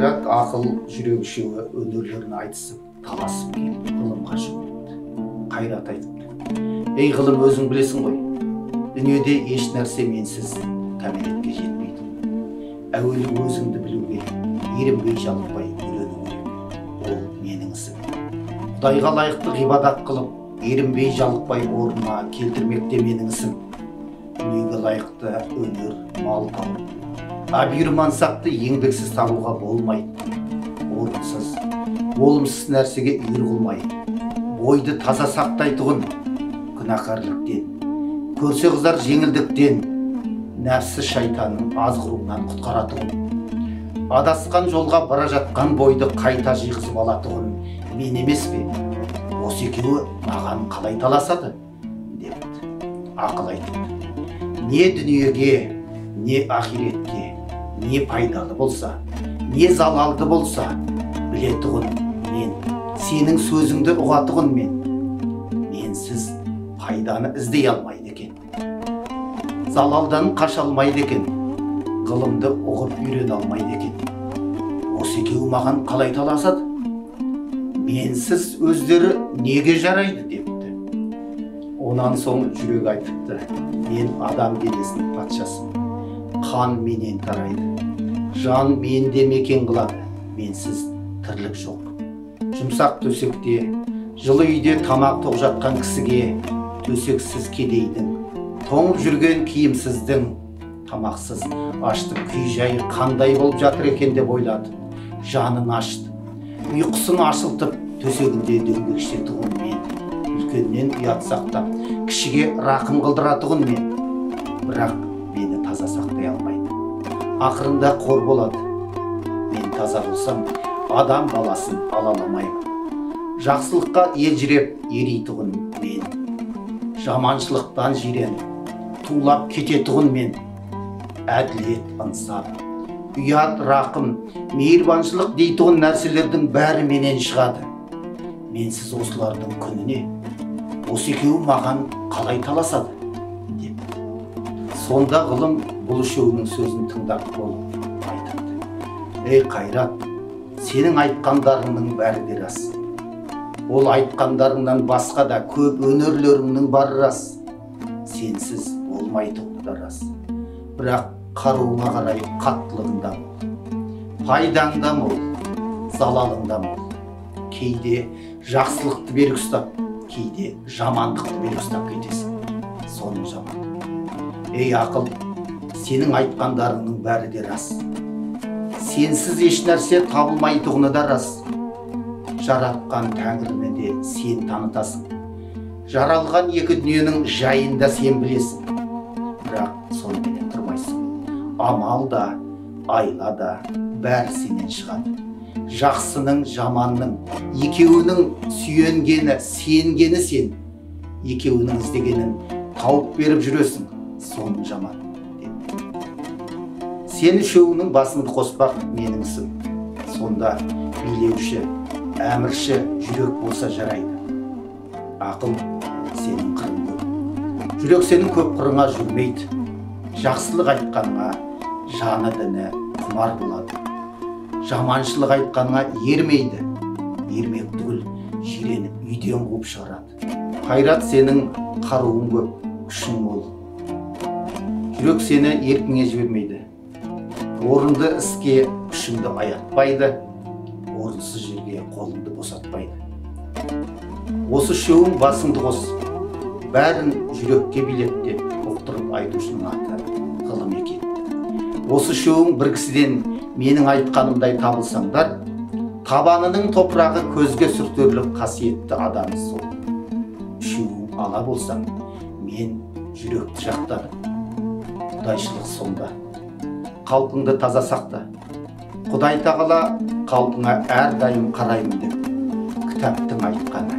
қайрат, ақыл, жүрек үшеуі өнерлерін айтысып, таласып келіп ғылымға жүгінді. Қайрат айтыпты: ей ғылым, өзің білесің ғой, дүниеде еш нәрсе менсіз кәмелетке жетпейді. Әуелі өзіңді білуге, ерінбей жалықпай үйрену керек. Ол менің ісім. Құдайға лайықты ғибадат қылып, ерінбей жалықпай орнына келтірмекте менің ісім. Дүниеге лайықты өнер, мал тауып, абүйір мансапты еңбексіз табуға болмайды. Орынсыз, болымсыз нәрсеге үйір қылмай, бойды таза сақтайтұғын күнәқарлықтен, көрсе қыздар жеңілдіктен, нәпсі шайтанның азғыруынан құтқаратұғын. Адасқан жолға бара жатқан бойды қайта жиғызып алатұғын мен емес пе? Осы екеуі маған қалай таласады? Депті. Ақыл айтыпты: не дүниеге, не ақиретке, не пайдалы болса, не залалды болса, білетұғын мен, сенің сөзіңді ұғатұғын мен. Менсіз пайданы іздей алмайды екен, залалдан қаша алмайды екен, ғылымды ұғып үйрене алмайды екен. Осы екеуі маған қалай таласады? Менсіз өздері неге жарайды? Депті. Онан соң жүрек айтыпты: мен адам денесінің патшасымын, қан менен тарайды, жан менде мекен қылады, менсіз тірлік жоқ. Жұмсақ төсекте, жылы үйде тамақ тоқ жатқан кісіге, төсексіз кедейдің, тоңып жүрген киімсіздің, тамақсыз аштың күй жайы қандай болып жатыр екен деп ойлады. Жанын ашты, ұйқысын ашылтып, төсегінде дөңбекшітұғын мен. Үлкеннен ұят сақтап, кішіге рақым қылдыратұғын мен. Бірақ мені таза сақтай алмайды. Ақырында қор болады. Мен таза болсам, адам баласын алаламаймын. Жақсылыққа елжіреп ерейтұғын мен. Жаманшылықтан жиреніп, тулап кететұғын мен. Әділет, ынсап, ұят, рақым, мейірбаншылық дейтұғын нәрселердің бәрі менен шығады. Менсіз осылардың күніне, осы екеуі маған қалай таласады? Деп. Сонда ғылым бұл үшеуінің сөзін тыңдап болып айтыпты: ей қайрат, сенің айтқандарыңның бәрі де рас. Ол айтқандарыңнан басқа да көп өнерлеріңнің бары рас. Сенсіз болмайтұғыны да рас. Бірақ қаруыңа қарай қаттылығында мол, пайдаңда мол, залалыңда мол. Кейде жақсылықты берік ұстап, кейде жамандықты берік ұстап кетесің. Соның жаман. Ей ақыл, сенің айтқандарыңның бәрі де рас. Сенсіз еш нәрсе табылмайтұғыны да рас. Жаратқан Тәңіріні де сен танытасың. Жаралған екі дүниенің жайын да сен білесің. Бірақ сонымен тұрмайсың. Амал да, айла да бәрі сенен шығады. Жақсының, жаманның, екеуінің сүйенгені, сенгені сен. Екеуінің іздегенін тауып беріп жүресің, соның жаман. Сен үшеуінің басыңды қоспақ менің ісім. Сонда билеуші, әмірші жүрек болса жарайды. Ақыл сенің қырың көп. Жүрек сенің көп қырыңа жүрмейді. Жақсылық айтқанға жаны діні құмар болады. Жаманшылық айтқанға ермейді. Ермек түгіл жиреніп үйден қуып шығарады. Қайрат, сенің қаруың көп, күшің мол. Жүрек сені еркіңе жібермейді. Орынды іске күшіңді аятпайды, орынсыз жерге қолыңды босатпайды. Осы үшеуің басыңды қос, бәрін жүрекке билет деп ұқтырып айтушының аты ғылым екен. Осы үшеуің бір кісіден менің айтқанымдай табылсаңдар, табанының топырағы көзге сүртерлік қасиетті адам сол. Үшеуің ала болсаң, мен жүректі жақтадым. Құдайшылық сонда. Қалпыңды таза сақта. Құдай тағала қалпыңа әрдайым қараймын деп кітаптың айтқан